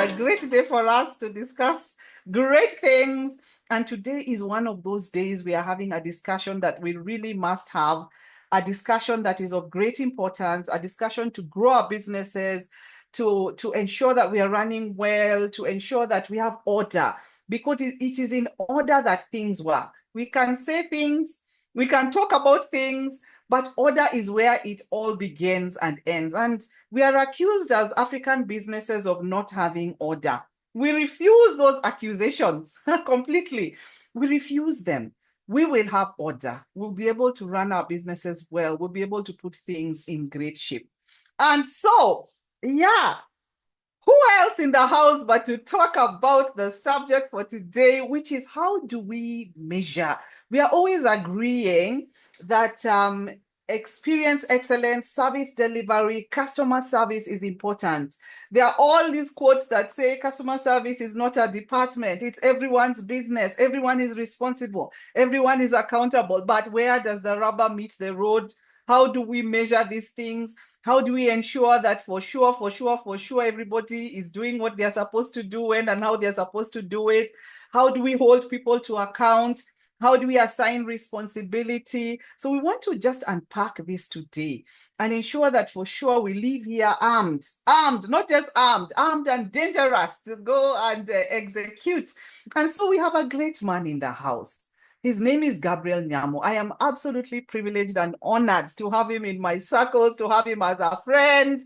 a great day for us to discuss great things. And today is one of those days we are having a discussion that we really must have, a discussion that is of great importance, a discussion to grow our businesses, to ensure that we are running well, to ensure that we have order, because it is in order that things work. We can say things, we can talk about things, but order is where it all begins and ends. And we are accused as African businesses of not having order. We refuse those accusations completely. We refuse them. We will have order. We'll be able to run our businesses well. We'll be able to put things in great shape. And so, yeah, who else in the house but to talk about the subject for today, which is how do we measure? We are always agreeing that experience excellence, service delivery, customer service is important. There are all these quotes that say customer service is not a department, it's everyone's business, everyone is responsible, everyone is accountable. But where does the rubber meet the road? How do we measure these things? How do we ensure that for sure, everybody is doing what they're supposed to do when and how they're supposed to do it? How do we hold people to account? How do we assign responsibility? So we want to just unpack this today and ensure that for sure we leave here armed, not just armed and dangerous to go and execute. And so we have a great man in the house. His name is Gabriel Nyamu. I am absolutely privileged and honored to have him in my circles, to have him as a friend,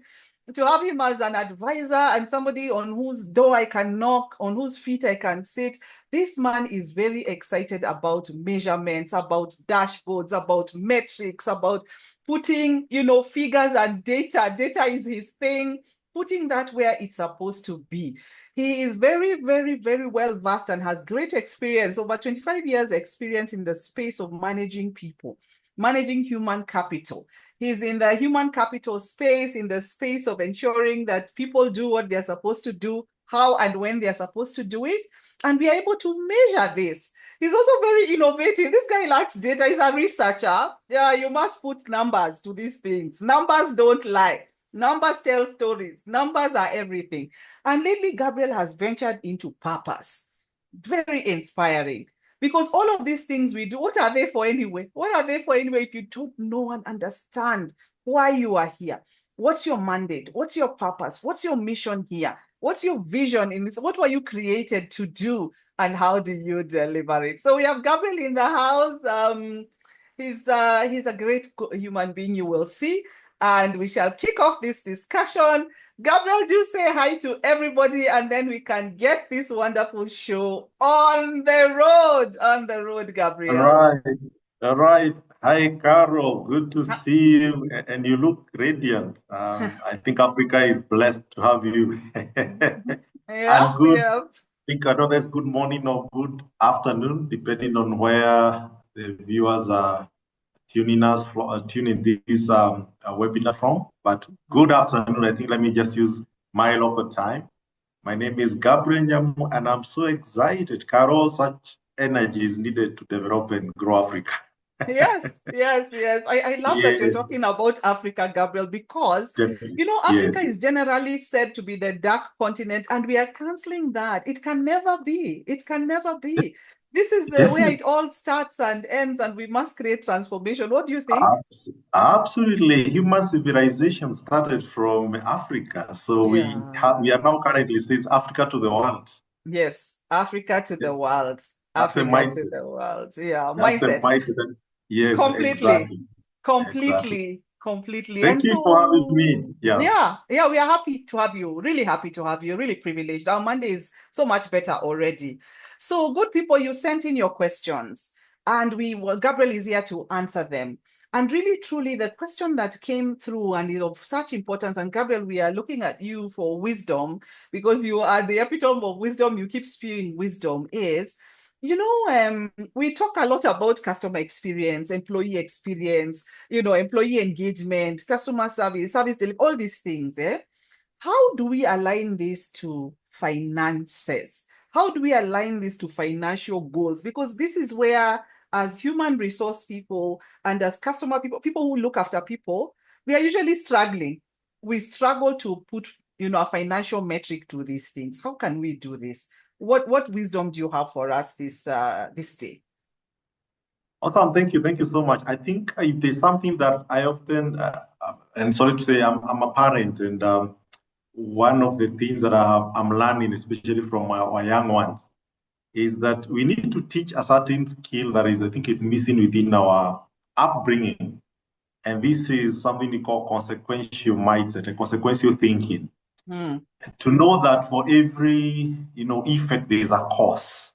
to have him as an advisor and somebody on whose door I can knock, on whose feet I can sit. This man is very excited about measurements, about dashboards, about metrics, about putting, figures and data. Data is his thing, putting that where it's supposed to be. He is very, very, very well versed and has great experience, over 25 years experience in the space of managing people, managing human capital. He's in the human capital space, in the space of ensuring that people do what they're supposed to do, how and when they're supposed to do it, and we are able to measure this. He's also very innovative. This guy likes data. He's a researcher. Yeah, you must put numbers to these things. Numbers don't lie. Numbers tell stories. Numbers are everything. And lately, Gabriel has ventured into purpose. Very inspiring. Because all of these things we do, what are they for anyway? What are they for anyway if you don't know and understand why you are here? What's your mandate? What's your purpose? What's your mission here? What's your vision in this? What were you created to do? And how do you deliver it? So we have Gabriel in the house. He's a great human being, you will see. And we shall kick off this discussion. Gabriel, do say hi to everybody, and then we can get this wonderful show on the road, Gabriel. All right. Hi, Carol. Good to see you, and you look radiant. I think Africa is blessed to have you. And good. Yep. I think I know that's good morning or good afternoon, depending on where the viewers are tuning this webinar from. But good afternoon. I think let me just use my local time. My name is Gabriel Nyamu, and I'm so excited. Carol, such energy is needed to develop and grow Africa. Yes. I love that you're talking about Africa, Gabriel, because, Africa is generally said to be the dark continent, and we are canceling that. It can never be. This is where it all starts and ends, and we must create transformation. What do you think? Absolutely. Human civilization started from Africa. So we are now currently saying Africa to the world. Yes, Africa to the world. That's Africa mindset. to the world. Yeah, that's mindset. The mindset. Yes, completely. Thank you for having me. Yeah, we are happy to have you. Really happy to have you. Really privileged. Our Monday is so much better already. So, good people, you sent in your questions, and Gabriel is here to answer them. And really, truly, the question that came through and is of such importance, and Gabriel, we are looking at you for wisdom because you are the epitome of wisdom. You keep spewing wisdom. Is we talk a lot about customer experience, employee experience, employee engagement, customer service, all these things. How do we align this to finances? How do we align this to financial goals? Because this is where, as human resource people and as customer people who look after people, we are usually struggling. We struggle to put a financial metric to these things? How can we do this? What wisdom do you have for us this day? Awesome. Thank you. Thank you so much. I think if there's something that I often, and sorry to say, I'm a parent, and one of the things that I'm learning, especially from our young ones, is that we need to teach a certain skill that is, I think, it's missing within our upbringing. And this is something we call consequential mindset and consequential thinking. To know that for every, effect, there is a cause.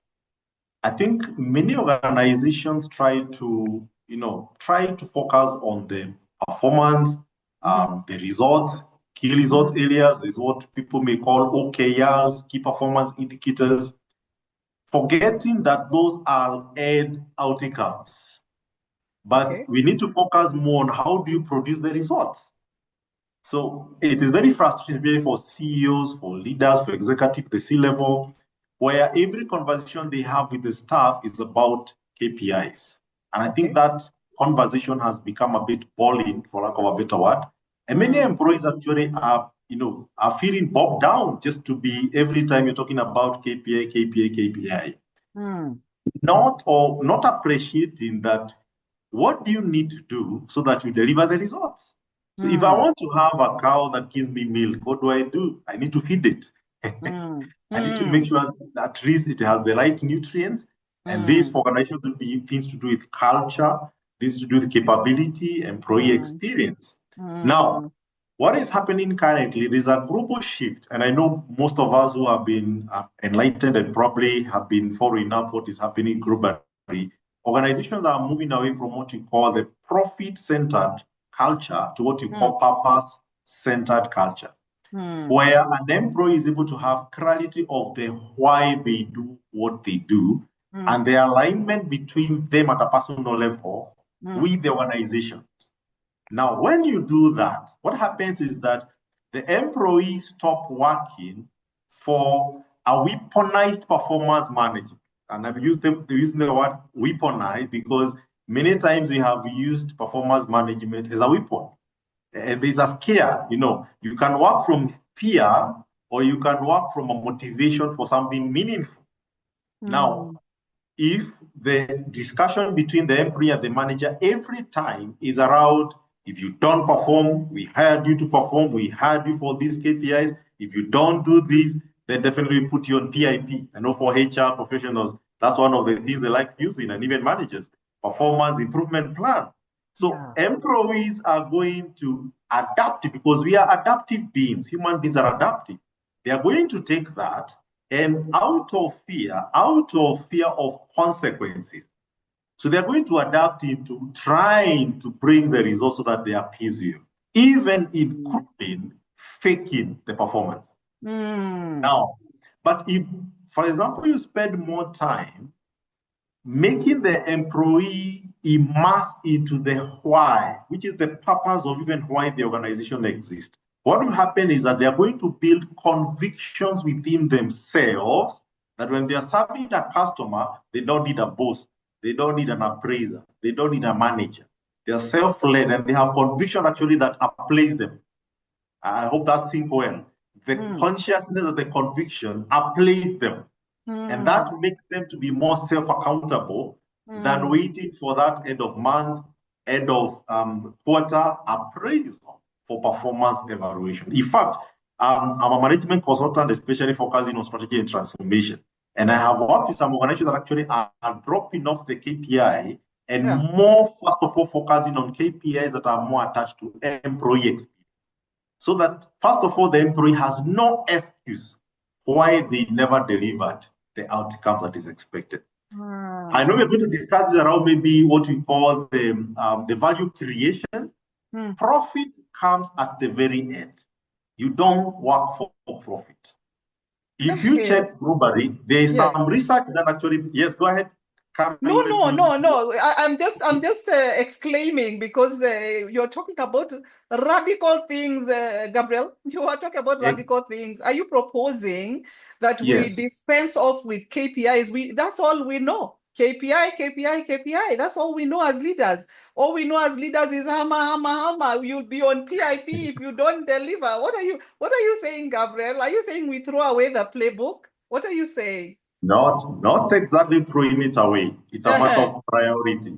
I think many organizations try to focus on the performance, the results, key result areas. Is what people may call OKRs, key performance indicators, forgetting that those are end outcomes. But we need to focus more on how do you produce the results. So it is very frustrating for CEOs, for leaders, for executives, the C-level, where every conversation they have with the staff is about KPIs. And I think that conversation has become a bit boring, for lack of a better word. And many employees actually are feeling bogged down just to be every time you're talking about KPI. Not appreciating that what do you need to do so that you deliver the results. So if I want to have a cow that gives me milk, what do? I need to feed it. I need to make sure that at least it has the right nutrients. And this for organizations to be things to do with culture, things to do with capability, employee experience. Now, what is happening currently, there's a global shift. And I know most of us who have been enlightened and probably have been following up what is happening globally. Organizations are moving away from what you call the profit-centered culture to what you call purpose-centered culture, where an employee is able to have clarity of the why they do what they do and the alignment between them at a personal level with the organization. Now, when you do that, what happens is that the employees stop working for a weaponized performance management. And I've used the word weaponized because many times we have used performance management as a weapon. And it's a scare, you can work from fear or you can work from a motivation for something meaningful. Now, if the discussion between the employee and the manager every time is around, if you don't perform, we hired you to perform, we hired you for these KPIs. If you don't do this, then definitely put you on PIP. I know for HR professionals, that's one of the things they like using, and even managers, performance improvement plan. So employees are going to adapt because we are adaptive beings. Human beings are adaptive. They are going to take that and out of fear of consequences. So they're going to adapt into trying to bring the results so that they appease you, even including faking the performance. Now, but if, for example, you spend more time making the employee immerse into the why, which is the purpose of even why the organization exists, what will happen is that they are going to build convictions within themselves that when they are serving a customer, they don't need a boss, they don't need an appraiser, they don't need a manager. They are self-led and they have conviction actually that applies them. I hope that's simple. Well. The consciousness of the conviction applies them. And that makes them to be more self-accountable than waiting for that end of month, end of quarter appraisal for performance evaluation. In fact, I'm a management consultant, especially focusing on strategy and transformation. And I have worked with some organizations that actually are dropping off the KPI and more, first of all, focusing on KPIs that are more attached to employee experience. So that, first of all, the employee has no excuse why they never delivered the outcome that is expected. I know we're going to discuss this around maybe what we call the value creation. Profit comes at the very end. You don't work for profit. If you check globally, there is some research that actually, yes, go ahead. No. I'm just exclaiming because you're talking about radical things, Gabriel. You are talking about radical things. Are you proposing that we dispense off with KPIs? That's all we know. KPI, KPI, KPI. That's all we know as leaders. All we know as leaders is hammer, hammer, hammer. You'll be on PIP if you don't deliver. What are you saying, Gabriel? Are you saying we throw away the playbook? What are you saying? Not exactly throwing it away. It's a matter of priority.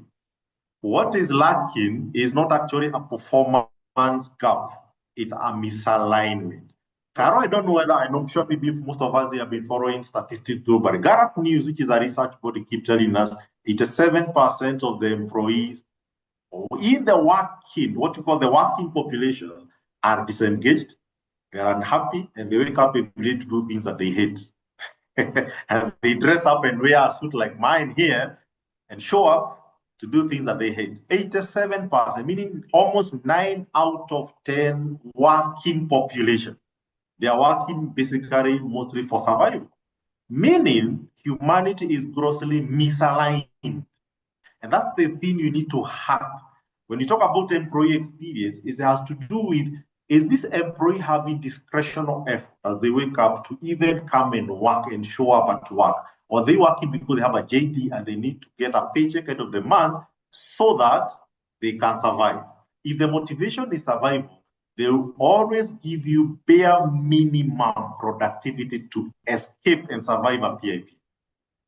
What is lacking is not actually a performance gap. It's a misalignment. Caro, I don't know whether, I'm sure maybe most of us have been following statistics too, but Gallup News, which is a research body, keep telling us 87% of the employees in the working, what you call the working population, are disengaged, they're unhappy, and they wake up every day to do things that they hate. And they dress up and wear a suit like mine here and show up to do things that they hate. 87%, meaning almost 9 out of 10 working population. They are working basically mostly for survival, meaning humanity is grossly misaligned. And that's the thing you need to hack. When you talk about employee experience, it has to do with, is this employee having discretional effort as they wake up to even come and work and show up at work? Or they working because they have a JD and they need to get a paycheck end of the month so that they can survive? If the motivation is survival, they will always give you bare minimum productivity to escape and survive a PIP.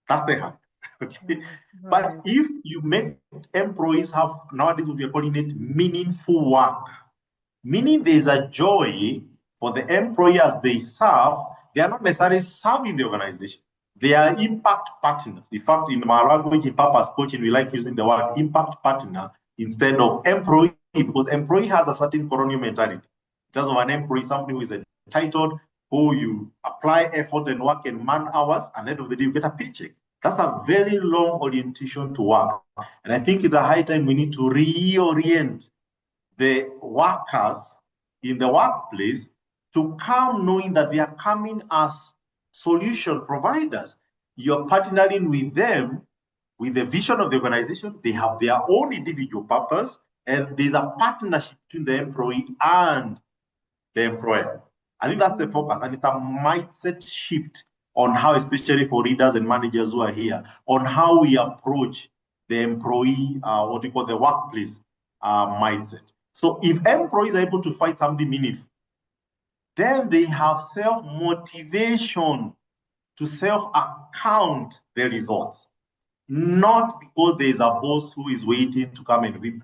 That's the hack. Okay. But if you make employees have, nowadays we are calling it meaningful work, meaning there's a joy for the employers they serve. They are not necessarily serving the organization. They are impact partners. In fact, in my language, in purpose coaching, we like using the word impact partner instead of employee, because employee has a certain colonial mentality. In terms of an employee, somebody who is entitled, who you apply effort and work in man hours, and at the end of the day, you get a paycheck. That's a very long orientation to work. And I think it's a high time we need to reorient the workers in the workplace to come knowing that they are coming as solution providers. You're partnering with them with the vision of the organization. They have their own individual purpose, and there's a partnership between the employee and the employer. I think that's the focus, and it's a mindset shift on how, especially for leaders and managers who are here, on how we approach the employee, what we call the workplace mindset. So if employees are able to find something meaningful, then they have self-motivation to self-account the results, not because there's a boss who is waiting to come and whip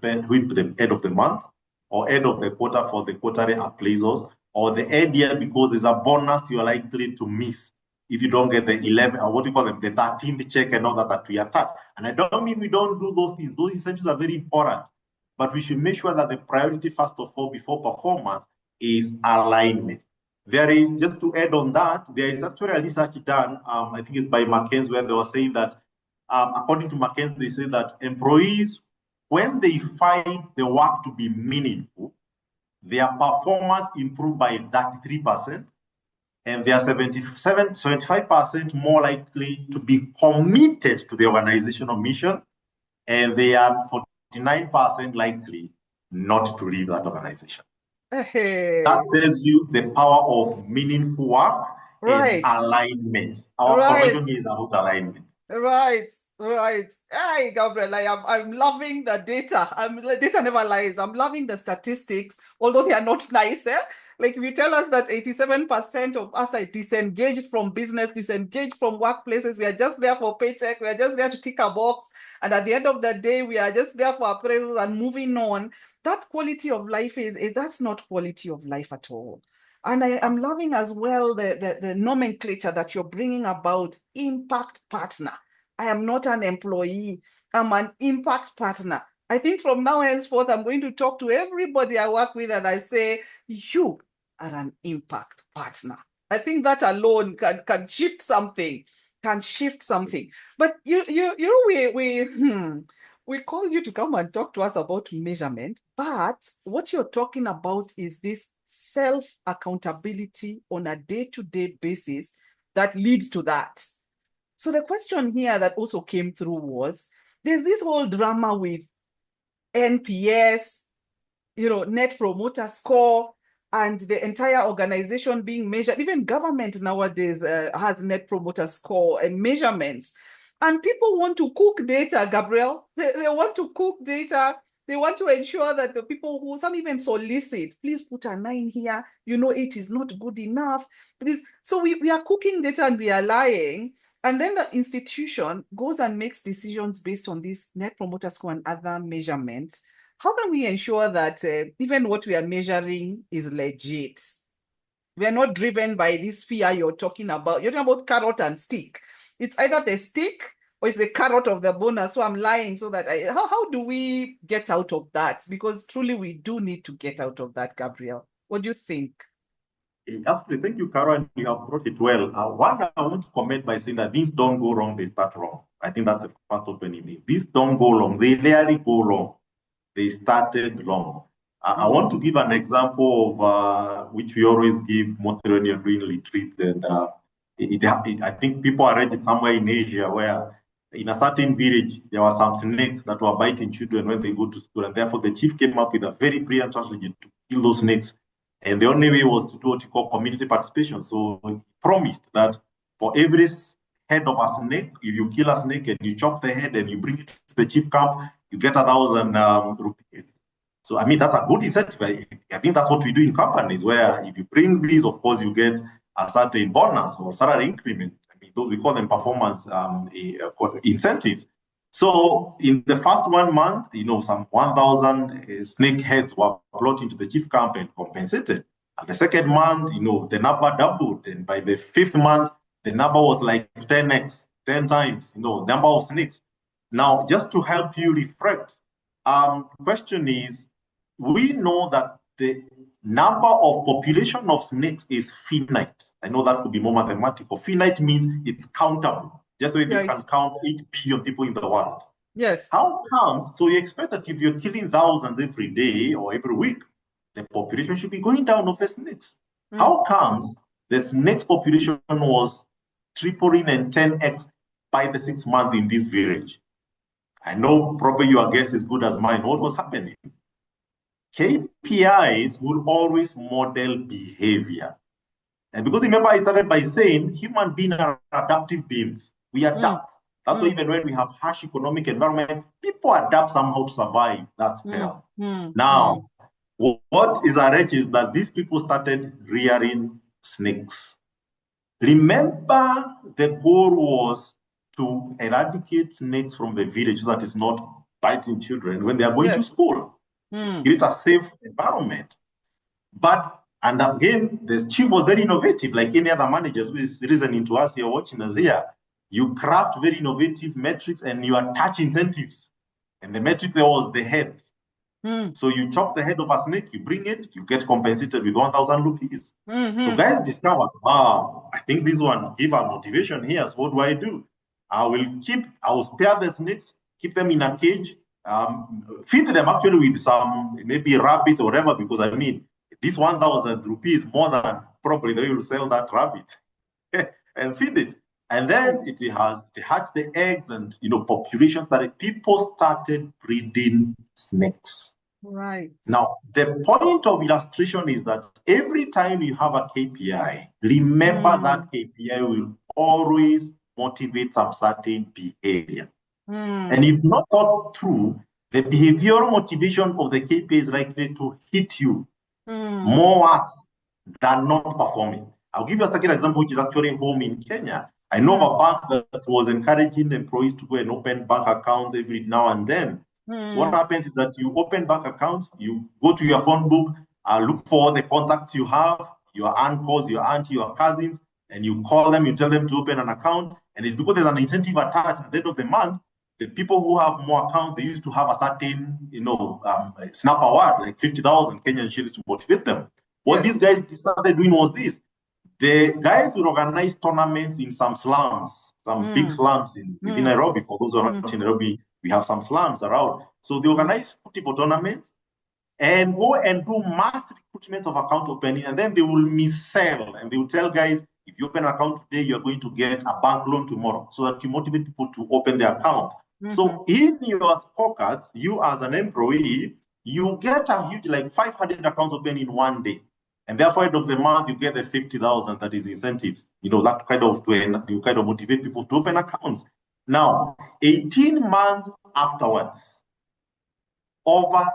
them end of the month or end of the quarter for the quarterly appraisals, or the end year because there's a bonus you're likely to miss if you don't get the 11, or what do you call them, the 13th check and all that we attach. And I don't mean we don't do those things. Those essentials are very important. But we should make sure that the priority, first of all, before performance, is alignment. There is, just to add on that, there is actually a research done, I think it's by McKinsey, where they were saying that, according to McKinsey, they say that employees, when they find the work to be meaningful, their performance improved by 33%, and they are 75% more likely to be committed to the organizational mission, and they are 49% likely not to leave that organization. Hey. That tells you the power of meaningful work and alignment. Our conversation is about alignment. Right. Hey, Gabriel, I'm loving the data. Data never lies. I'm loving the statistics, although they are not nice. Like if you tell us that 87% of us are disengaged from business, disengaged from workplaces, we are just there for paycheck, we are just there to tick a box, and at the end of the day, we are just there for appraisals and moving on. That quality of life that's not quality of life at all. And I'm loving as well the nomenclature that you're bringing about impact partner. I am not an employee. I'm an impact partner. I think from now henceforth, I'm going to talk to everybody I work with and I say, you are an impact partner. I think that alone can shift something, But we called you to come and talk to us about measurement, but what you're talking about is this self-accountability on a day-to-day basis that leads to that. So the question here that also came through was, there's this whole drama with NPS, Net Promoter Score, and the entire organization being measured. Even government nowadays has Net Promoter Score and measurements. And people want to cook data, Gabriel. They want to cook data. They want to ensure that the people who, some even solicit, please put a 9 here. You know, 8 is not good enough. Please. So we are cooking data and we are lying. And then the institution goes and makes decisions based on this net promoter score and other measurements. How can we ensure that even what we are measuring is legit? We are not driven by this fear you're talking about. You're talking about carrot and stick. It's either the stick or it's the carrot of the bonus. So I'm lying so that how do we get out of that? Because truly we do need to get out of that, Gabriel. What do you think? Absolutely. Thank you, Caroline. You have brought it well. One, I want to comment by saying that things don't go wrong, they start wrong. I think that's the first opening. These don't go wrong, they rarely go wrong. They started wrong. I want to give an example of which we always give mostly when you're doing retreats. And I think people are ready somewhere in Asia where in a certain village, there were some snakes that were biting children when they go to school. And therefore, the chief came up with a very brilliant strategy to kill those snakes. And the only way was to do what you call community participation. So he promised that for every head of a snake, if you kill a snake and you chop the head and you bring it to the chief camp, you get 1,000 rupees. So, I mean, that's a good incentive. I think that's what we do in companies, where if you bring these, of course, you get a certain bonus or salary increment. I mean, we call them performance incentives. So in the first 1 month, some 1,000 snake heads were brought into the chief camp and compensated. And the second month, the number doubled. And by the 5th month, the number was like 10x, 10 times, number of snakes. Now, just to help you reflect, the question is, we know that the number of population of snakes is finite. I know that could be more mathematical. Finite means it's countable. Just so you can count 8 billion people in the world. Yes. How comes? So you expect that if you're killing thousands every day or every week, the population should be going down of the snakes. How comes the snakes population was tripling and 10x by the 6th month in this village? I know probably your guess is good as mine. What was happening? KPIs will always model behavior. And because remember, I started by saying human beings are adaptive beings. We adapt. That's why even when we have harsh economic environment, people adapt somehow to survive that spell. Now, what is arranged is that these people started rearing snakes. Remember, the goal was to eradicate snakes from the village so that it's not biting children when they are going to school. It's a safe environment. And again, the chief was very innovative, like any other managers who is listening to us here, watching us here. You craft very innovative metrics and you attach incentives. And the metric there was the head. So you chop the head of a snake, you bring it, you get compensated with 1,000 rupees. So guys discovered, I think this one give a motivation here. So what do? I will spare the snakes, keep them in a cage, feed them actually with some maybe rabbit or whatever, because I mean, this 1,000 rupees more than probably they will sell that rabbit and feed it. And then it hatched the eggs and, populations that people started breeding snakes. Right. Now, the point of illustration is that every time you have a KPI, remember that KPI will always motivate some certain behavior. And if not thought through, the behavioral motivation of the KPI is likely to hit you more worse than not performing. I'll give you a second example, which is actually home in Kenya. I know of a bank that was encouraging employees to go and open bank accounts every now and then. So what happens is that you open bank accounts, you go to your phone book, look for all the contacts you have, your uncles, your auntie, your cousins, and you call them, you tell them to open an account. And it's because there's an incentive attached at the end of the month. The people who have more accounts, they used to have a certain, snap award, like 50,000 Kenyan shillings to motivate them. What these guys started doing was this. The guys will organize tournaments in some slums, some big slums within Nairobi. For those who are not in Nairobi, we have some slums around. So they organize football tournaments and go and do mass recruitment of account opening, and then they will mis-sell and they will tell guys, if you open an account today, you're going to get a bank loan tomorrow, so that you motivate people to open their account. So in your scorecard, you as an employee, you get a huge, like 500 accounts open in one day. And therefore, end of the month, you get the 50,000 that is incentives. That kind of, you kind of motivate people to open accounts. Now, 18 months afterwards, over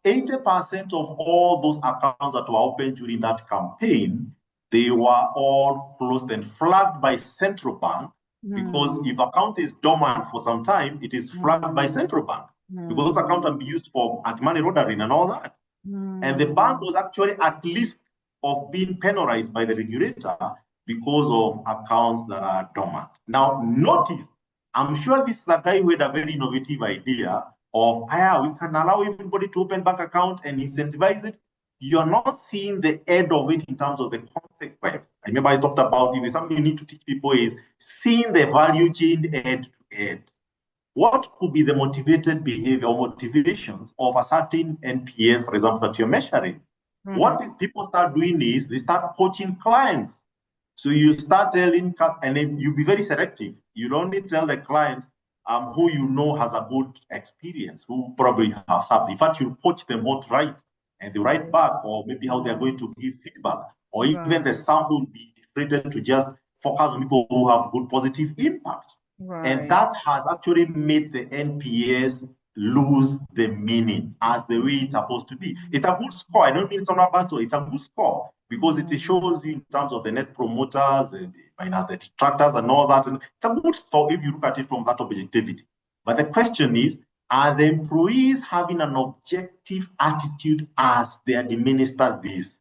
80% of all those accounts that were opened during that campaign, they were all closed and flagged by central bank, because if account is dormant for some time, it is flagged by central bank, because those accounts can be used for anti-money laundering and all that. And the bank was actually at least of being penalized by the regulator because of accounts that are dormant. Now, notice, I'm sure this is a guy who had a very innovative idea of, we can allow everybody to open bank account and incentivize it. You're not seeing the end of it in terms of the consequence. I remember I talked about, if something you need to teach people is seeing the value chain end to end. What could be the motivated behavior or motivations of a certain NPS, for example, that you're measuring? What people start doing is they start poaching clients. So you start telling, and then you be very selective. You only tell the client who you know has a good experience, who probably have something. In fact, you poach them outright, and they write back, or maybe how they're going to give feedback, or even the sample will be different to just focus on people who have good positive impact. And that has actually made the NPS lose the meaning as the way it's supposed to be. It's a good score. I don't mean it's not a bad score. It's a good score because it shows you in terms of the net promoters, minus the detractors and all that. And it's a good score if you look at it from that objectivity. But the question is, are the employees having an objective attitude as they administer this?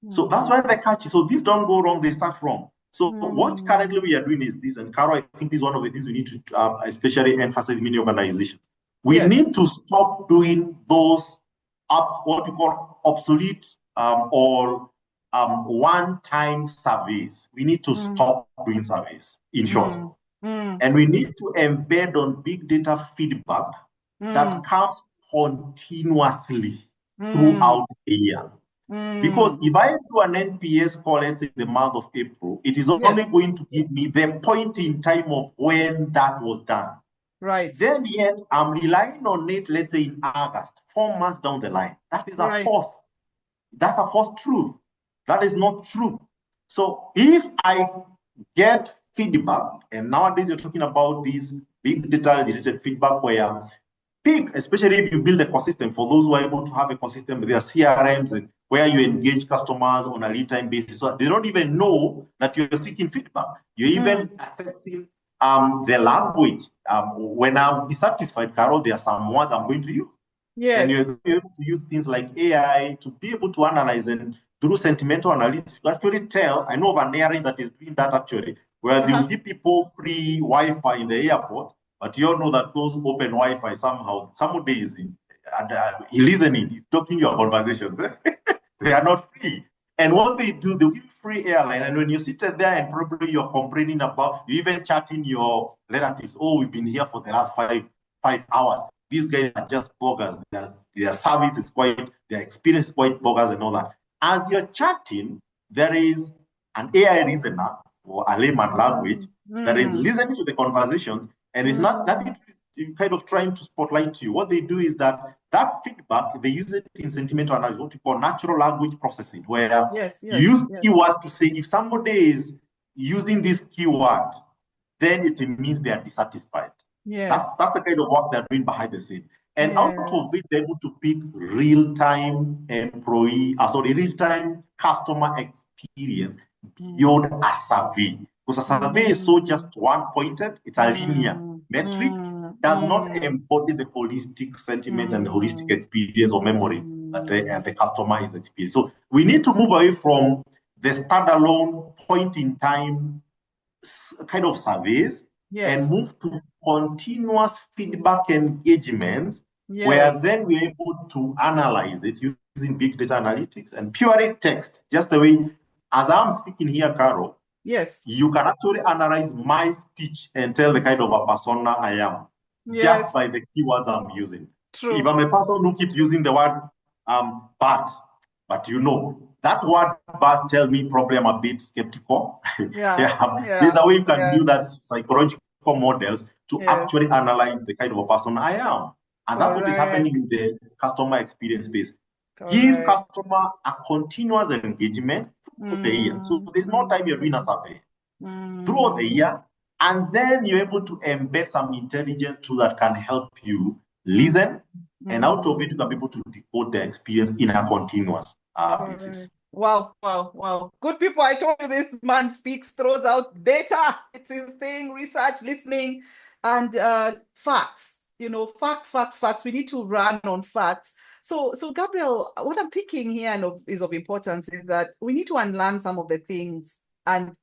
So that's why the catch is. So these don't go wrong, they start wrong. So what currently we are doing is this, and Caro, I think this is one of the things we need to especially emphasize in many organizations. We need to stop doing those what we call obsolete or one-time surveys. We need to stop doing surveys, in short. And we need to embed on big data feedback that comes continuously throughout the year. Because if I do an NPS call in the month of April, it is only going to give me the point in time of when that was done. Right. Then yet I'm relying on it, let's say in August, 4 months down the line. That is a false. That's a false truth. That is not true. So if I get feedback, and nowadays you're talking about these big data related feedback where especially if you build a ecosystem, for those who are able to have a ecosystem with their CRMs where you engage customers on a real-time basis. So they don't even know that you're seeking feedback. You're even assessing the language. When I'm dissatisfied, Carol, there are some words I'm going to use. Yes. And you're able to use things like AI to be able to analyze, and through sentimental analysis, you actually tell. I know of an airline that is doing that actually, where they will give people free Wi-Fi in the airport. But you all know that those open Wi-Fi somehow, somebody is listening, he's talking your conversations. They are not free. And what they do, they give free airline. And when you sit there and probably you're complaining about, you even chatting your relatives, we've been here for the last five hours. These guys are just bogus. Their service is their experience is quite bogus and all that. As you're chatting, there is an AI reasoner or a layman language that is listening to the conversations. And it's not nothing kind of trying to spotlight you. What they do is that feedback, they use it in sentimental analysis, what we call natural language processing, where you use keywords to say if somebody is using this keyword, then it means they are dissatisfied. That's the kind of work they're doing behind the scene. And out of it, they're able to pick real-time real-time customer experience beyond a survey. Because a survey is so just one-pointed, it's a linear metric, does not embody the holistic sentiment and the holistic experience or memory that the customer is experiencing. So we need to move away from the standalone point-in-time kind of surveys and move to continuous feedback engagement, where then we're able to analyze it using big data analytics and purely text, just the way, as I'm speaking here, Carol, you can actually analyze my speech and tell the kind of a persona I am just by the keywords I'm using. True. If I'm a person who keep using the word but that word but tell me probably I'm a bit skeptical. There's a way you can do that psychological models to actually analyze the kind of a person I am. And that's what is happening in the customer experience space. Give customer a continuous engagement through the year. So there's no time you're doing a survey. Throughout the year, And then you're able to embed some intelligence tool that can help you listen. And out of it, you can be able to decode the experience in a continuous basis. Wow, wow, wow. Good people, I told you this man speaks, throws out data. It's his thing, research, listening, and facts. Facts, facts, facts. We need to run on facts. So Gabriel, what I'm picking here is of importance is that we need to unlearn some of the things and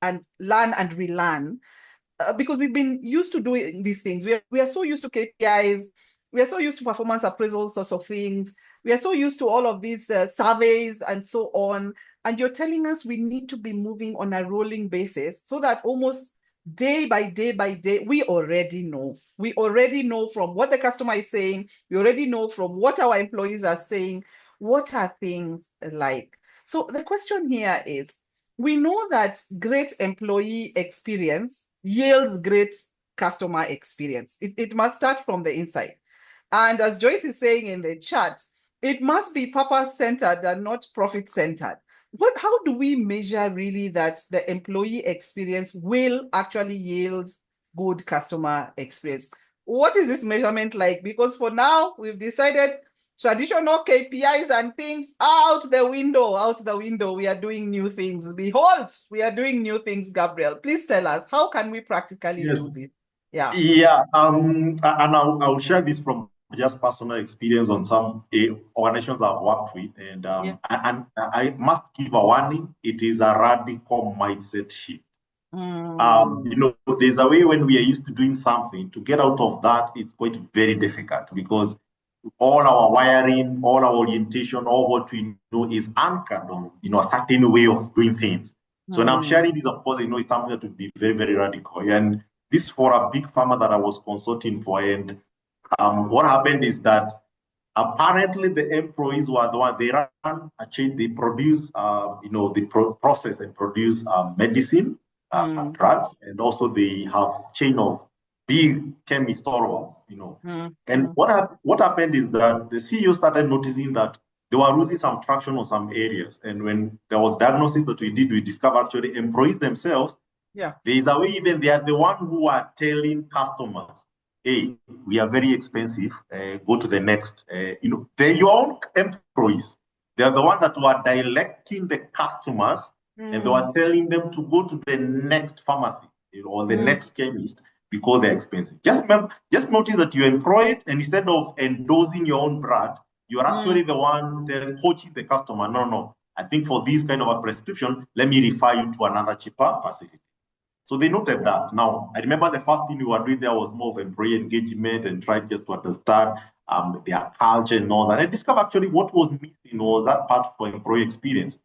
learn and relearn because we've been used to doing these things. We are so used to KPIs. We are so used to performance appraisal sorts of things. We are so used to all of these surveys and so on. And you're telling us we need to be moving on a rolling basis so that almost day by day by day, we already know. We already know from what the customer is saying. We already know from what our employees are saying. What are things like? So the question here is, we know that great employee experience yields great customer experience. It must start from the inside. And as Joyce is saying in the chat, it must be purpose-centered and not profit-centered. But how do we measure really that the employee experience will actually yield good customer experience? What is this measurement like? Because for now, we've decided traditional KPIs and things out the window. We are doing new things. Behold, we are doing new things, Gabriel. Please tell us, how can we practically do this? Yeah. And I'll share this from just personal experience on some organizations I've worked with. And I must give a warning. It is a radical mindset shift. There's a way when we are used to doing something, to get out of that, it's quite very difficult because all our wiring, all our orientation, all what we know is anchored on, a certain way of doing things. So when I'm sharing this, of course, it's something that would be very, very radical. And this for a big pharma that I was consulting for. And what happened is that apparently the employees were the one, they run a chain, they produce, they process and produce medicine, drugs, and also they have chain of big chemists all over, And what happened is that the CEO started noticing that they were losing some traction on some areas. And when there was diagnosis that we did, we discovered actually employees themselves, there is a way even they are the one who are telling customers, hey, we are very expensive, go to the next, they're your own employees. They're the one that were directing the customers and they were telling them to go to the next pharmacy, or the next chemist because they're expensive. Just notice that you're employed, and instead of endorsing your own brand, you're actually the one coaching the customer. No, I think for this kind of a prescription, let me refer you to another cheaper facility. So they noted that. Now, I remember the first thing we were doing there was more of employee engagement and trying just to understand their culture and all that. And I discovered actually what was missing was that part for employee experience.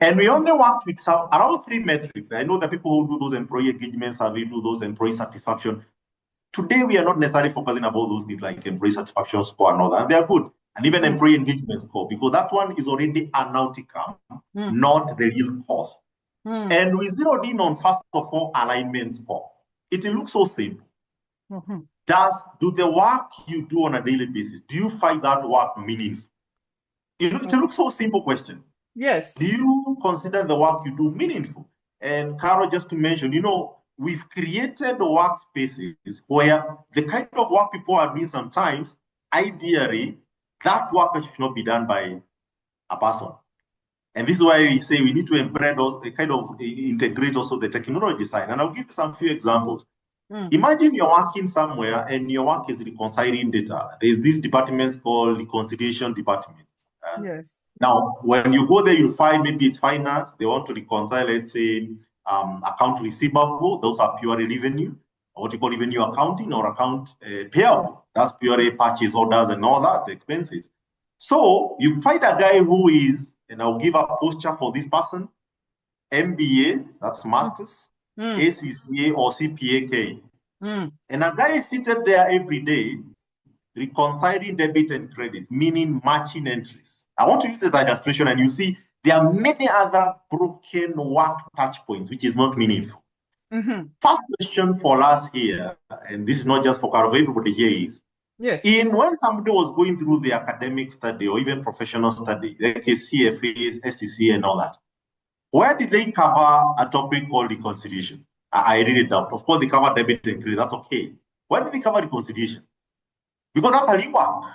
And we only worked with around 3 metrics. I know that people who do those employee engagement survey, do those employee satisfaction. Today, we are not necessarily focusing about those things like employee satisfaction score and all that. And they are good. And even employee engagement score, because that one is already an outcome, not the real cost. And we zeroed in on, first of all, alignment score. It looks so simple. Just do the work you do on a daily basis, do you find that work meaningful? It looks so simple question. Yes. Do you consider the work you do meaningful? And Carol, just to mention, we've created workspaces where the kind of work people are doing sometimes, ideally, that work should not be done by a person. And this is why we say we need to embed also, kind of integrate also the technology side. And I'll give you some few examples. Imagine you're working somewhere and your work is reconciling data. There's this department called reconciliation department. Yes. Now, when you go there, you'll find maybe it's finance. They want to reconcile, let's say, account receivable. Those are purely revenue, or what you call revenue accounting, or account payable. That's purely purchase orders and all that, the expenses. So you find a guy who is, and I'll give a posture for this person, MBA, that's Masters, ACCA or CPAK. And a guy is seated there every day reconciling debit and credit, meaning matching entries. I want to use this as an illustration, and you see there are many other broken work touch points, which is not meaningful. First question for us here, and this is not just for Carol, everybody here is, when somebody was going through the academic study or even professional study, like a CFA, SCCA, and all that, where did they cover a topic called reconciliation? I really doubt. Of course, they cover debit and credit. That's okay. Why do they cover reconciliation? Because that's how you work.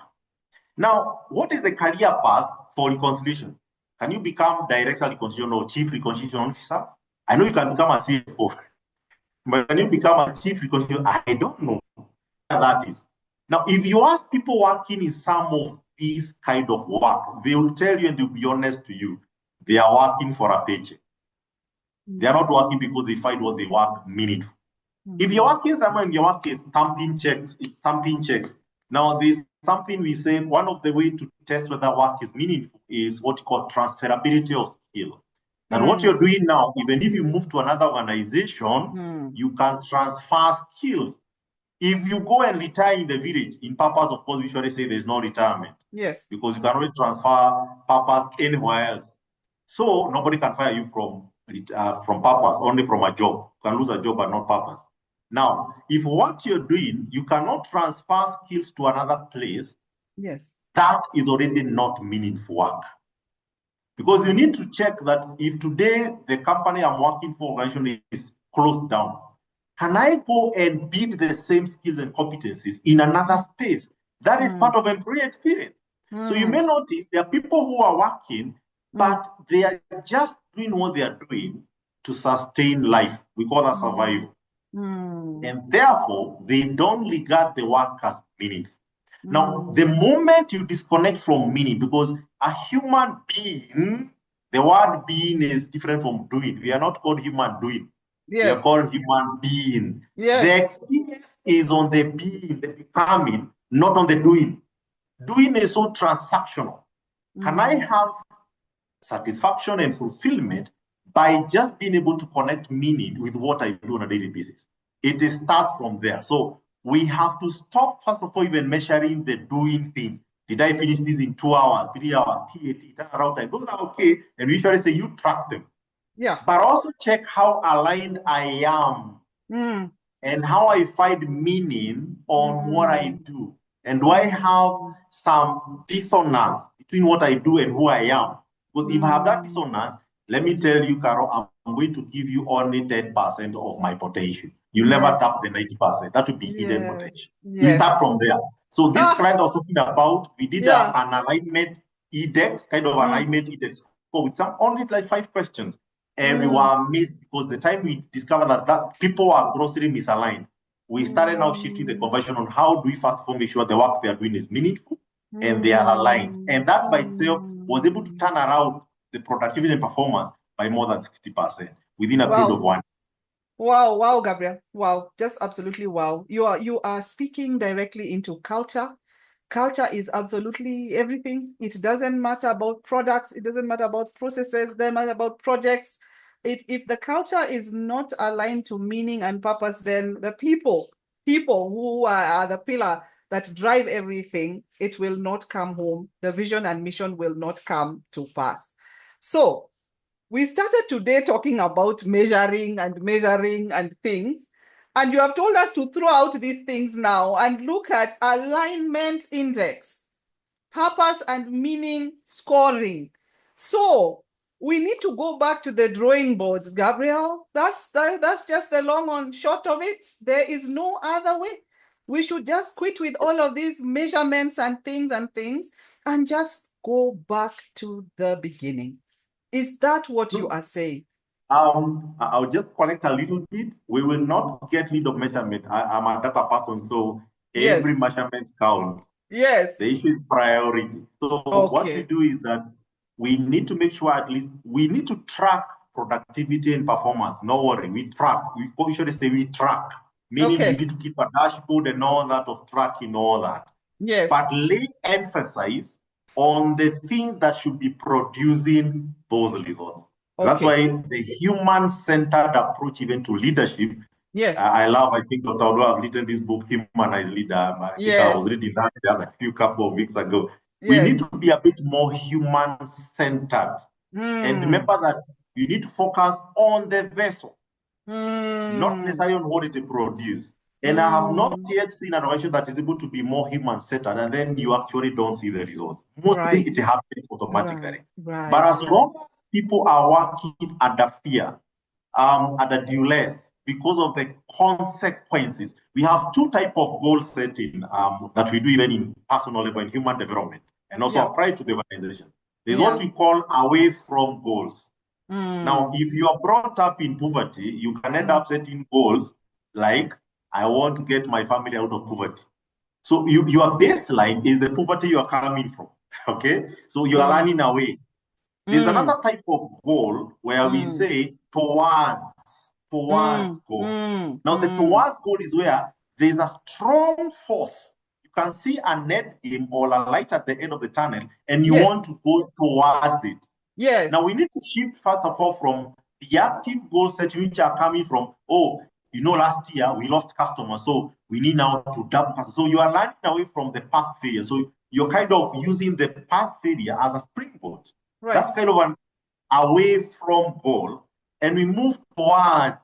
Now, what is the career path for reconciliation? Can you become director reconciliation or chief reconciliation officer? I know you can become a CFO, but can you become a chief reconciliation? I don't know what that is. Now, if you ask people working in some of these kind of work, they will tell you and they'll be honest to you, they are working for a paycheck. They are not working because they find what they work meaningful. If you're working somewhere and your work is stamping checks, it's stamping checks. Now, there's something we say, one of the way to test whether work is meaningful is what you call transferability of skill. And what you're doing now, even if you move to another organization, you can transfer skills. If you go and retire in the village, in purpose, of course, we usually say there's no retirement. Yes. Because you can only transfer purpose anywhere else. So nobody can fire you from purpose, only from a job. You can lose a job but not purpose. Now, if what you're doing, you cannot transfer skills to another place, yes, that is already not meaningful work. Because you need to check that if today the company I'm working for organization is closed down, can I go and build the same skills and competencies in another space? That is part of employee experience. So you may notice there are people who are working, but they are just doing what they are doing to sustain life. We call that survival. And therefore, they don't regard the work as meaningful. Now, the moment you disconnect from meaning, because a human being, the word being is different from doing. We are not called human doing. yes, We are called human being. yes. The experience is on the being, the becoming, not on the doing. Doing is so transactional. Can I have satisfaction and fulfillment by just being able to connect meaning with what I do on a daily basis? It starts from there. So we have to stop, first of all, even measuring the doing things. Did I finish this in 2 hours, 3 hours, TAT, around time? Those are okay. And we usually say you track them. Yeah. But also check how aligned I am and how I find meaning on what I do. And do I have some dissonance between what I do and who I am? Because if I have that dissonance, let me tell you, Carol, I'm going to give you only 10% of my potential. You never tap the 90%. That would be hidden potential. We start from there. So this client I was talking about, we did an alignment index, kind of alignment index with some only like 5 questions. And we were amazed because the time we discovered that people are grossly misaligned, we started now shifting the conversation on how do we first of all make sure the work we are doing is meaningful and they are aligned. And that by itself was able to turn around the productivity and performance by more than 60% within a period of 1 year. Wow, Gabriel. Wow, just absolutely wow. You are speaking directly into culture. Culture is absolutely everything. It doesn't matter about products. It doesn't matter about processes. It doesn't matter about projects. If the culture is not aligned to meaning and purpose, then the people who are the pillar that drive everything, it will not come home. The vision and mission will not come to pass. So we started today talking about measuring and things. And you have told us to throw out these things now and look at alignment index, purpose and meaning scoring. So we need to go back to the drawing board, Gabriel. That's just the long and short of it. There is no other way. We should just quit with all of these measurements and things and just go back to the beginning. Is that what you are saying? I'll just connect a little bit. We will not get rid of measurement. I'm a data person, so every measurement counts. Yes. The issue is priority. So what we do is that we need to make sure at least we need to track productivity and performance. No worry, we track. We usually say we track, meaning you need to keep a dashboard and all that of tracking all that. Yes. But lay emphasis on the things that should be producing those results. That's why the human-centered approach even to leadership. Yes. I think Dr. Odo have written this book, Humanized Leader. I think I was reading that a couple of weeks ago. We need to be a bit more human-centered. And remember that you need to focus on the vessel, not necessarily on what it produces. And I have not yet seen an organization that is able to be more human-centered, and then you actually don't see the results. Mostly it happens automatically. But as long as people are working under fear, under duress, because of the consequences. We have two types of goal setting that we do even in personal level, in human development, and also apply to the organization. There's what we call away from goals. Now, if you are brought up in poverty, you can end up setting goals like, I want to get my family out of poverty. So your baseline is the poverty you are coming from, okay? So you are running away. There's another type of goal where we say towards goal. Now, the towards goal is where there's a strong force. You can see an end game or a light at the end of the tunnel, and you want to go towards it. Yes. Now, we need to shift, first of all, from the active goal setting, which are coming from, last year we lost customers, so we need now to double customers. So you are running away from the past failure. So you're kind of using the past failure as a springboard. Right. That's kind of an away from goal. And we move towards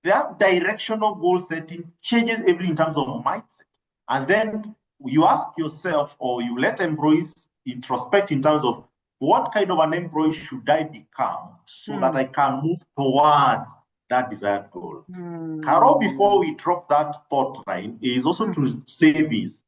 that directional goal setting changes everything in terms of mindset. And then you ask yourself, or you let employees introspect in terms of what kind of an employee should I become so that I can move towards that desired goal. Carol, before we drop that thought line, is also to say this.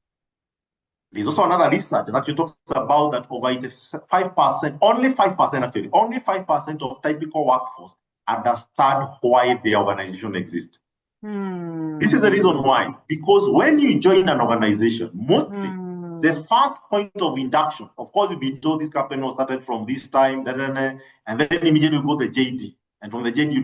There's also another research that actually talks about that over 85%, only 5% of typical workforce understand why the organization exists. This is the reason why. Because when you join an organization, mostly the first point of induction, of course, you'll be told this company was started from this time, and then immediately you go to the JD. And from the JD, you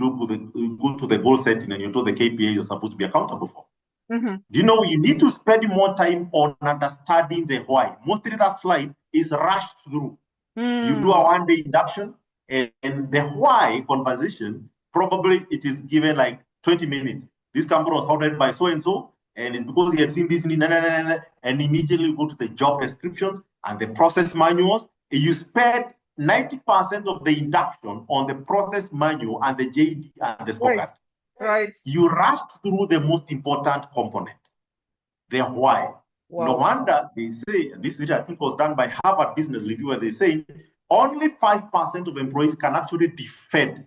go to the goal setting and you're told the KPIs you're supposed to be accountable for. Do you know you need to spend more time on understanding the why? Mostly that slide is rushed through. You do a one-day induction, and the why conversation, probably it is given like 20 minutes. This company was founded by so-and-so, and it's because he had seen this, and immediately you go to the job descriptions and the process manuals. You spend 90% of the induction on the process manual and the JD and the scorecard. Right. You rushed through the most important component, the why. Wow. No wonder they say, this I think was done by Harvard Business Review, where they say only 5% of employees can actually defend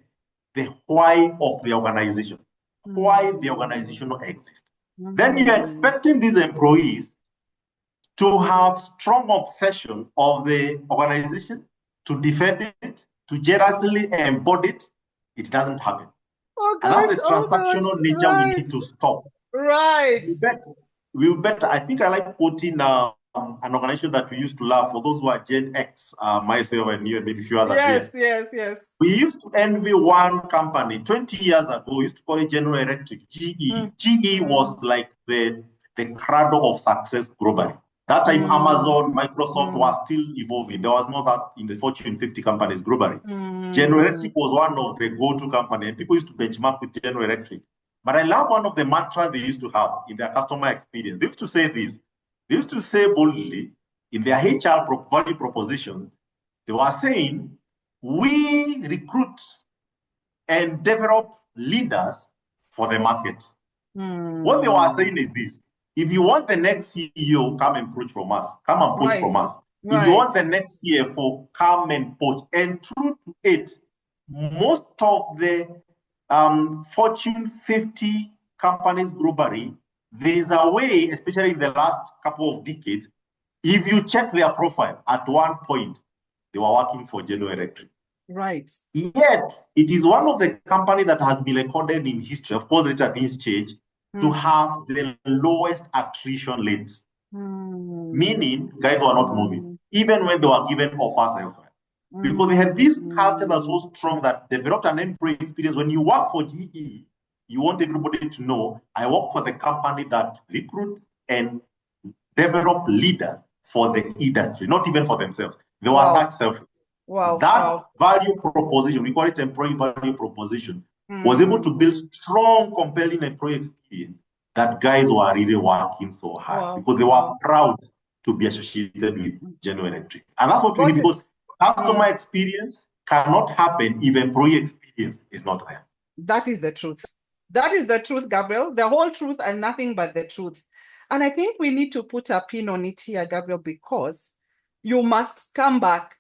the why of the organization, why the organization exists. Then you're expecting these employees to have strong obsession of the organization, to defend it, to jealously embody it. It doesn't happen. And that's the transactional nature we need to stop. Right. We bet. I think I like quoting an organization that we used to love, for those who are Gen X, myself and you and maybe a few others here. Yes. We used to envy one company 20 years ago. We used to call it General Electric, GE. GE was like the cradle of success globally. That time, Amazon, Microsoft was still evolving. There was not that in the Fortune 50 companies globally. General Electric was one of the go-to companies, and people used to benchmark with General Electric. But I love one of the mantras they used to have in their customer experience. They used to say this. They used to say boldly in their HR value proposition, they were saying, we recruit and develop leaders for the market. What they were saying is this. If you want the next CEO, come and poach from us. Come and poach from us. If you want the next CFO, come and poach. And true to it, most of the Fortune 50 companies globally, there's a way, especially in the last couple of decades, if you check their profile, at one point, they were working for General Electric. Right. Yet, it is one of the companies that has been recorded in history, of course, it has been changed, to have the lowest attrition rates. Meaning, guys were not moving, even when they were given offers elsewhere. Because they had this culture that was so strong that developed an employee experience. When you work for GE, you want everybody to know, I work for the company that recruit and develop leaders for the industry, not even for themselves. They were such selfish. That value proposition, we call it employee value proposition, was able to build strong, compelling employee experience that guys were really working so hard because they were proud to be associated with General Electric. And that's what we need, because customer experience cannot happen if employee experience is not there. That is the truth. That is the truth, Gabriel. The whole truth and nothing but the truth. And I think we need to put a pin on it here, Gabriel, because you must come back.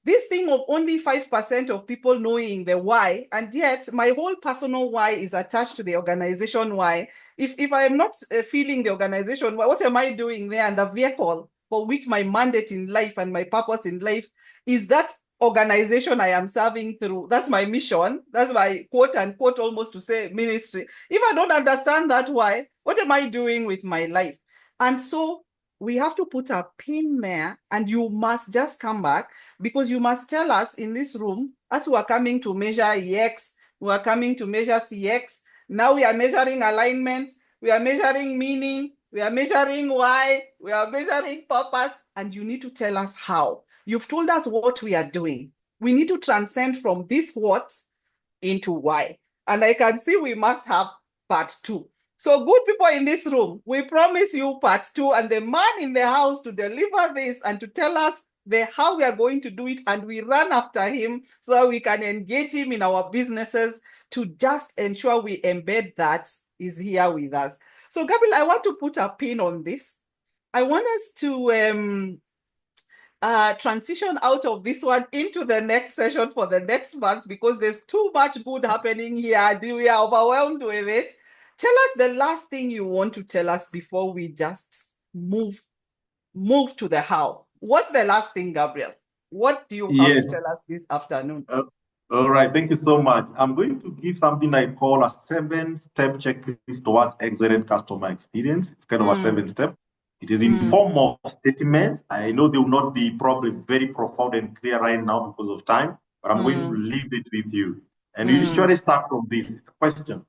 this thing of only 5% of people knowing the why, and yet my whole personal why is attached to the organization why. If I am not feeling the organization why, what am I doing there? And the vehicle for which my mandate in life and my purpose in life is that organization I am serving through. That's my mission. That's my quote unquote almost to say ministry. If I don't understand that why, what am I doing with my life? And so we have to put a pin there, and you must just come back, because you must tell us in this room, as we are coming to measure EX, we are coming to measure CX. Now we are measuring alignment, we are measuring meaning, we are measuring why, we are measuring purpose, and you need to tell us how. You've told us what we are doing. We need to transcend from this what into why. And I can see we must have part 2. So good people in this room, we promise you part 2, and the man in the house to deliver this and to tell us how we are going to do it, and we run after him so that we can engage him in our businesses to just ensure we embed that is here with us. So Gabriel, I want to put a pin on this. I want us to transition out of this one into the next session for the next month, because there's too much good happening here. We are overwhelmed with it. Tell us the last thing you want to tell us before we just move to the how. What's the last thing, Gabriel? What do you have to tell us this afternoon? All right, thank you so much. I'm going to give something I call a 7-step checklist towards excellent customer experience. It's kind of a 7-step. It is in form of statements. I know they will not be probably very profound and clear right now because of time, but I'm going to leave it with you. And you usually start from this. It's a question.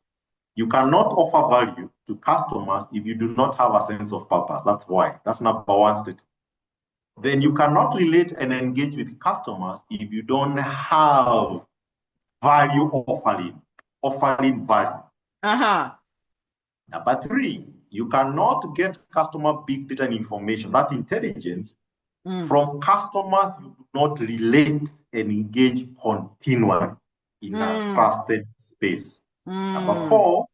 You cannot offer value to customers if you do not have a sense of purpose. That's why. That's number one statement. Then you cannot relate and engage with customers if you don't have value offering value. Number 3, you cannot get customer big data and information, that intelligence, from customers you do not relate and engage continually in a trusted space. Number 4,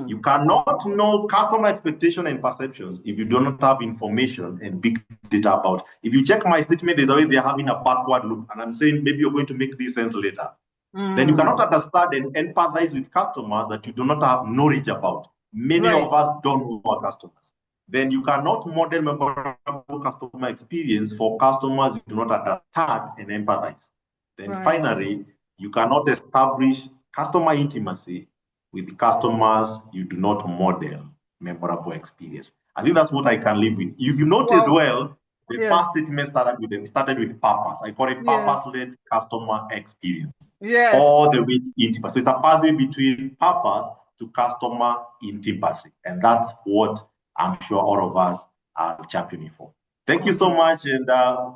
you cannot know customer expectation and perceptions if you do not have information and big data about. If you check my statement, there's a way they're having a backward loop, and I'm saying maybe you're going to make this sense later. Then you cannot understand and empathize with customers that you do not have knowledge about. Many of us don't know our customers. Then you cannot model memorable customer experience for customers you do not understand and empathize. Then finally, you cannot establish customer intimacy with customers you do not model memorable experience. I think that's what I can live with. If you noted well, the first statement started with purpose. I call it purpose-led customer experience. All the way to intimacy. So it's a pathway between purpose to customer intimacy. And that's what I'm sure all of us are championing for. Thank you so much. And I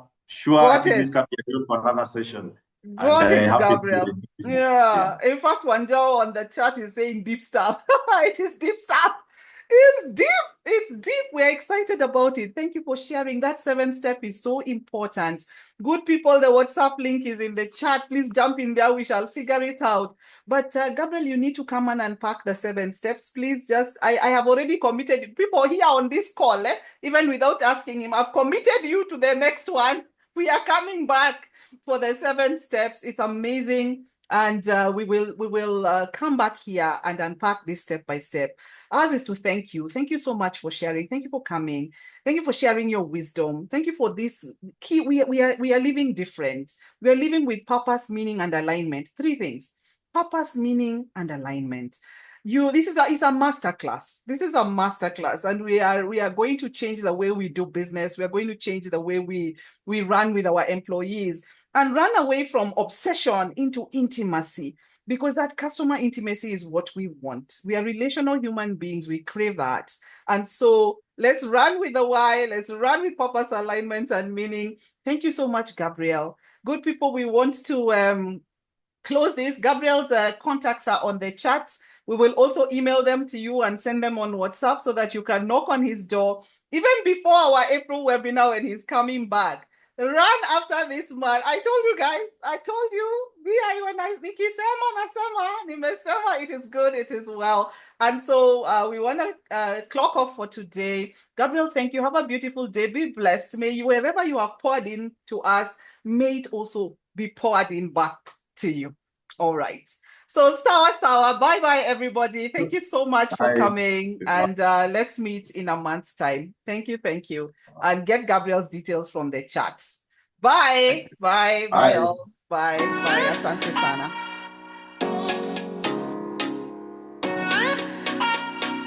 think this can be a good for another session. Got it, Gabriel. Yeah. In fact, Wanjao on the chat is saying deep stuff. It is deep stuff. It's deep. It's deep. We're excited about it. Thank you for sharing. That 7-step is so important. Good people, the WhatsApp link is in the chat. Please jump in there. We shall figure it out. But Gabriel, you need to come and unpack the 7 steps. Please just, I have already committed people here on this call, even without asking him. I've committed you to the next one. We are coming back for the 7 steps. It's amazing. And we will come back here and unpack this step by step. Ours is to thank you. Thank you so much for sharing. Thank you for coming. Thank you for sharing your wisdom. Thank you for this key. We are living different. We are living with purpose, meaning, and alignment. 3 things: purpose, meaning, and alignment. This is a masterclass. This is a masterclass, and we are going to change the way we do business. We are going to change the way we run with our employees, and run away from obsession into intimacy, because that customer intimacy is what we want. We are relational human beings. We crave that. And so let's run with the why. Let's run with purpose, alignment, and meaning. Thank you so much, Gabriel. Good people, we want to close this. Gabriel's contacts are on the chat. We will also email them to you and send them on WhatsApp so that you can knock on his door even before our April webinar when he's coming back. Run after this man. I told you guys. I told you. It is good. It is well. And so we want to clock off for today. Gabriel, thank you. Have a beautiful day. Be blessed. May you, wherever you have poured in to us, may it also be poured in back to you. All right. So sawa. Bye everybody. Thank you so much for coming. And let's meet in a month's time. Thank you. And get Gabriel's details from the chats. Bye all. Bye. Asante sana.